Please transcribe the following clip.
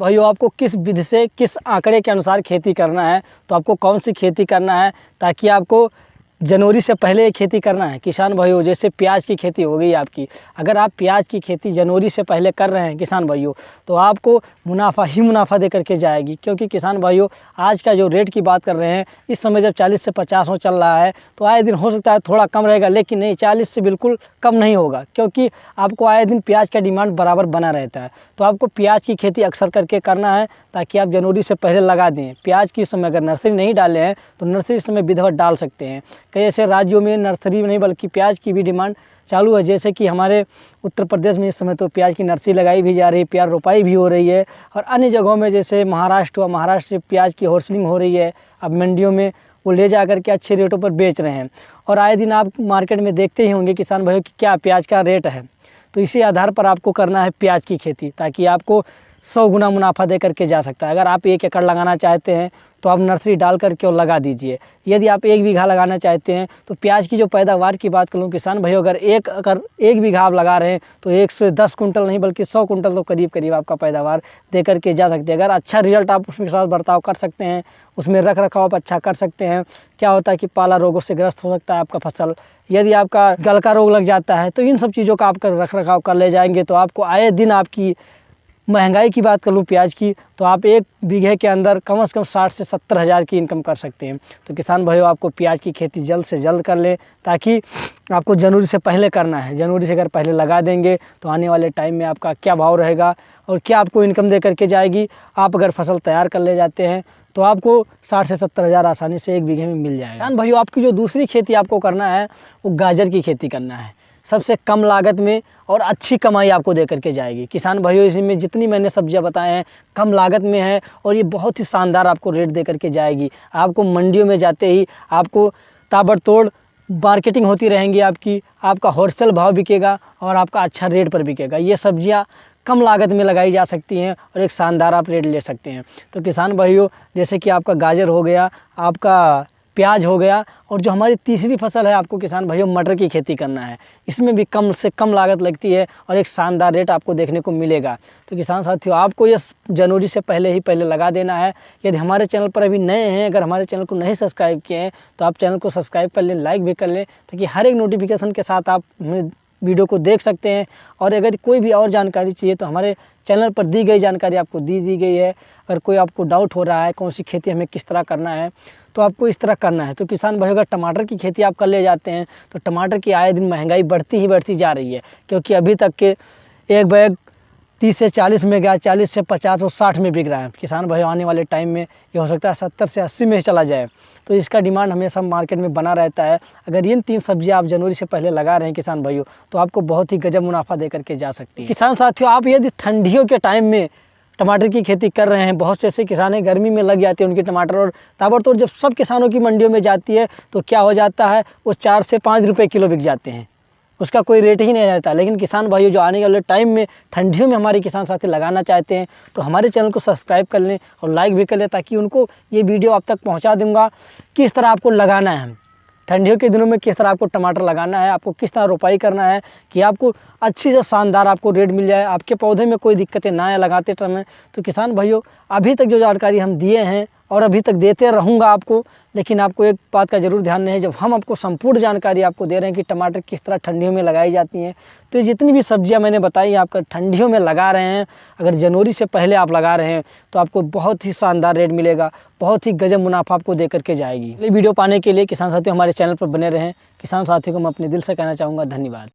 भाइयों आपको किस विधि से, किस आंकड़े के अनुसार खेती करना है, तो आपको कौन सी खेती करना है ताकि आपको जनवरी से पहले खेती करना है। किसान भाइयों जैसे प्याज की खेती हो गई आपकी, अगर आप प्याज की खेती जनवरी से पहले कर रहे हैं किसान भाइयों, तो आपको मुनाफा ही मुनाफा दे करके जाएगी। क्योंकि किसान भाइयों आज का जो रेट की बात कर रहे हैं, इस समय जब 40 से 50 हो चल रहा है, तो आए दिन हो सकता है थोड़ा कम रहेगा, लेकिन नहीं 40 से बिल्कुल कम नहीं होगा। क्योंकि आपको आए दिन प्याज का डिमांड बराबर बना रहता है। तो आपको प्याज की खेती अक्सर करके करना है ताकि आप जनवरी से पहले लगा दें। प्याज की समय अगर नर्सरी नहीं डाले हैं तो नर्सरी इस समय विधिवत डाल सकते हैं। कई ऐसे राज्यों में नर्सरी नहीं बल्कि प्याज की भी डिमांड चालू है, जैसे कि हमारे उत्तर प्रदेश में इस समय तो प्याज की नर्सरी लगाई भी जा रही है, प्याज रोपाई भी हो रही है। और अन्य जगहों में जैसे महाराष्ट्र हुआ, महाराष्ट्र से प्याज की होर्सलिंग हो रही है। अब मंडियों में वो ले जा करके अच्छे रेटों पर बेच रहे हैं। और आए दिन आप मार्केट में देखते ही होंगे किसान भाइयों कि क्या प्याज का रेट है। तो इसी आधार पर आपको करना है प्याज की खेती ताकि आपको 100 गुना मुनाफा दे करके जा सकता है। अगर आप 1 एकड़ लगाना चाहते हैं तो आप नर्सरी डाल करके और लगा दीजिए। यदि आप 1 बीघा लगाना चाहते हैं तो प्याज की जो पैदावार की बात करूँ किसान भाइयों, अगर 1 बीघा आप लगा रहे हैं तो 1 से 10 कुंटल नहीं बल्कि 100 कुंटल तो करीब करीब आपका पैदावार दे करके जा सकते हैं। अगर अच्छा रिजल्ट आप उसके साथ बर्ताव कर सकते हैं, उसमें रख रखाव आप अच्छा कर सकते हैं। क्या होता है कि पाला रोगों से ग्रस्त हो सकता है आपका फसल, यदि आपका गल का रोग लग जाता है, तो इन सब चीज़ों का आप रख रखाव कर ले जाएंगे तो आपको आए दिन आपकी महंगाई की बात कर लूँ प्याज की, तो आप 1 बीघे के अंदर कम से कम 60 से 70 हज़ार की इनकम कर सकते हैं। तो किसान भाइयों आपको प्याज की खेती जल्द से जल्द कर लें ताकि आपको जनवरी से पहले करना है। जनवरी से अगर पहले लगा देंगे तो आने वाले टाइम में आपका क्या भाव रहेगा और क्या आपको इनकम दे करके जाएगी। आप अगर फसल तैयार कर ले जाते हैं तो आपको 60 से 70 हज़ार आसानी से 1 बीघे में मिल जाएगा। किसान भाइयों आपकी जो दूसरी खेती आपको करना है वो गाजर की खेती करना है। सबसे कम लागत में और अच्छी कमाई आपको दे करके जाएगी। किसान भाइयों इसमें जितनी मैंने सब्जियां बताए हैं कम लागत में है और ये बहुत ही शानदार आपको रेट दे करके जाएगी। आपको मंडियों में जाते ही आपको ताबड़तोड़ मार्केटिंग होती रहेंगी आपका होलसेल भाव बिकेगा और आपका अच्छा रेट पर बिकेगा। ये सब्जियां कम लागत में लगाई जा सकती हैं और एक शानदार आप रेट ले सकते हैं। तो किसान भाइयों जैसे कि आपका गाजर हो गया, आपका प्याज हो गया, और जो हमारी तीसरी फसल है आपको किसान भाइयों मटर की खेती करना है। इसमें भी कम से कम लागत लगती है और एक शानदार रेट आपको देखने को मिलेगा। तो किसान साथियों आपको ये जनवरी से पहले लगा देना है। यदि हमारे चैनल पर अभी नए हैं, अगर हमारे चैनल को नहीं सब्सक्राइब किए हैं तो आप चैनल को सब्सक्राइब कर लें, लाइक भी कर लें ताकि हर एक नोटिफिकेशन के साथ आप वीडियो को देख सकते हैं। और अगर कोई भी और जानकारी चाहिए तो हमारे चैनल पर दी गई जानकारी आपको दी गई है। अगर कोई आपको डाउट हो रहा है कौन सी खेती हमें किस तरह करना है तो आपको इस तरह करना है। तो किसान भाई अगर टमाटर की खेती आप कर ले जाते हैं तो टमाटर की आए दिन महंगाई बढ़ती जा रही है। क्योंकि अभी तक के एक बैग 30 से 40 में गया, 40 से 50 और 60 में बिक रहा है। किसान भाई आने वाले टाइम में ये हो सकता है 70 से 80 में चला जाए। तो इसका डिमांड हमेशा मार्केट में बना रहता है। अगर इन 3 सब्जियां आप जनवरी से पहले लगा रहे हैं किसान भाइयों तो आपको बहुत ही गजब मुनाफा दे करके जा सकती है। किसान साथियों आप यदि ठंडियों के टाइम में टमाटर की खेती कर रहे हैं, बहुत से ऐसे किसान हैं गर्मी में लग जाती है उनकी टमाटर, और ताबड़तोड़ जब सब किसानों की मंडियों में जाती है तो क्या हो जाता है वो 4 से 5 रुपये किलो बिक जाते हैं, उसका कोई रेट ही नहीं रहता। लेकिन किसान भाइयों जो आने वाले टाइम में ठंडियों में हमारे किसान साथी लगाना चाहते हैं तो हमारे चैनल को सब्सक्राइब कर लें और लाइक भी कर लें ताकि उनको ये वीडियो आप तक पहुंचा दूंगा किस तरह आपको लगाना है। ठंडियों के दिनों में किस तरह आपको टमाटर लगाना है, आपको किस तरह रोपाई करना है कि आपको अच्छी से शानदार आपको रेट मिल जाए, आपके पौधे में कोई दिक्कतें ना आए लगाते समय। तो किसान भाइयों अभी तक जो जानकारी हम दिए हैं और अभी तक देते रहूँगा आपको, लेकिन आपको एक बात का ज़रूर ध्यान है, जब हम आपको संपूर्ण जानकारी आपको दे रहे हैं कि टमाटर किस तरह ठंडियों में लगाई जाती हैं, तो जितनी भी सब्जियां मैंने बताई आपका ठंडियों में लगा रहे हैं, अगर जनवरी से पहले आप लगा रहे हैं तो आपको बहुत ही शानदार रेट मिलेगा, बहुत ही गजब मुनाफा आपको दे करके जाएगी। ये वीडियो पाने के लिए किसान साथियों हमारे चैनल पर बने रहें। किसान साथियों को मैं अपने दिल से कहना चाहूँगा धन्यवाद।